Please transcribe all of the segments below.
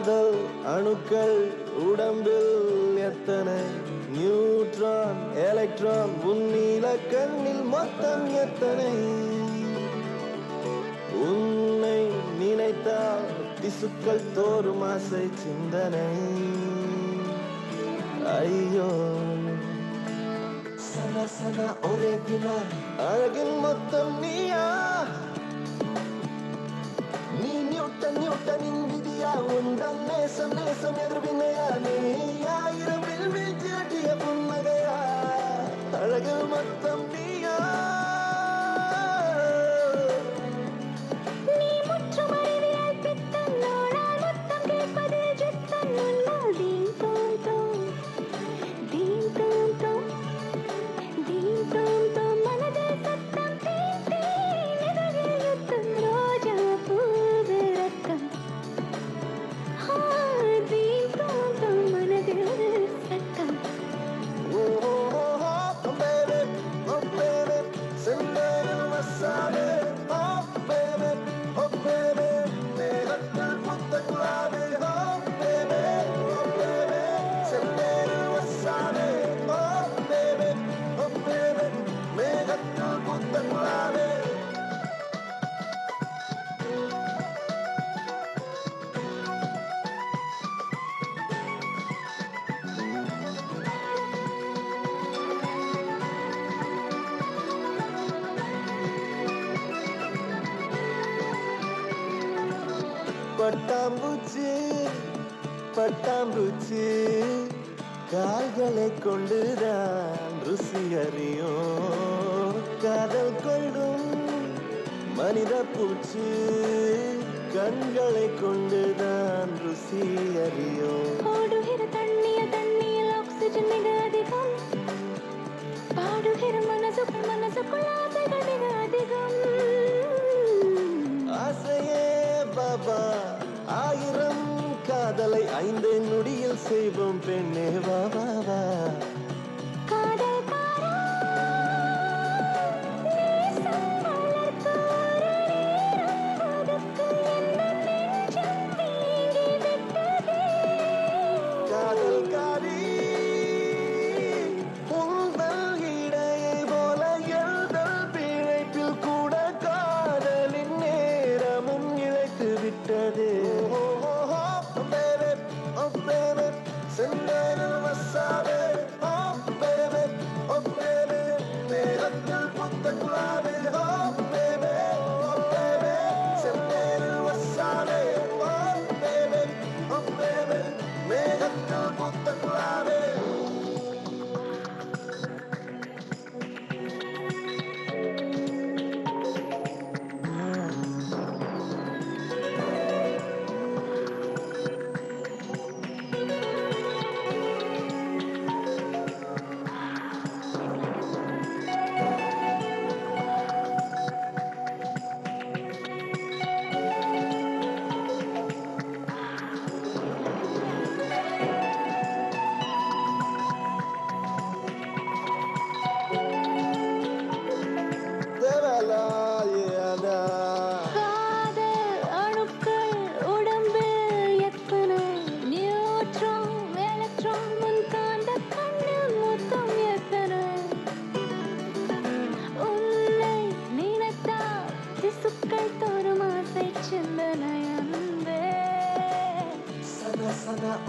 காதல் அணுக்கள் உடம்பில் எத்தனை நியூட்ரான் எலக்ட்ரான் உன்னில கண்ணில் மொத்தம் எத்தனை உன்னை நினைத்தால் திசுக்கள் தோறும் ஆசை சிந்தனை ஐயோ சன சன ஒரே வினா அழகின் மொத்தம் நீயா நீ நியூட்டனின் விதியா உந்தன் நேசம் நேசம் எதிர்வினையா நீ ஆயிரம் வீழ்ச்சிய புன்னகையா அழகு மொத்தம் நீயா நீ முற்றும் அறிவியல் பித்தன் நாளால் மொத்தம் கேட்பதில் ஜித்தன் உன்னால் தீம் தோம் தோம் தீம் தோம் தோம் தீம் தோம் தோம் மனதில் சத்தம் தீம் தீம் இதழில் யுத்தம் ரோஜா பூவு ரத்தம் தீம் தோம் தோம் மனதில் சத்தம் பட்டாம்பூச்சி பட்டாம்பூச்சி கால்களை கொண்டுதான் ருசி அறியும் காதல் கொள்ளும் மனித பூச்சி கண்களை கொண்டுதான் ருசி அறியும் ஓடுகிற தண்ணியில் ஆக்சிஜன் மிக அதிகம் பாடுகிற மனசுக்குள் ஆசைகள் மிக அதிகம் ஆசையே பாபா ஆயிரம் காதலை 5 நொடியில் செய்வோம் பெண்ணே வா வா வா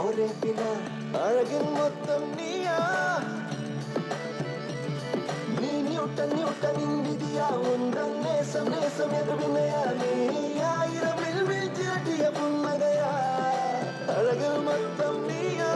ஒரே பினா அழகின் மொத்தம் நீயா நீ நியூட்டனின் விதியா உந்தன் நேசம் நேசம் எதிர்வினையா நீ ஆயிரம் வீழ்ச்சிய புன்னகையா அழகில் மொத்தம் நீயா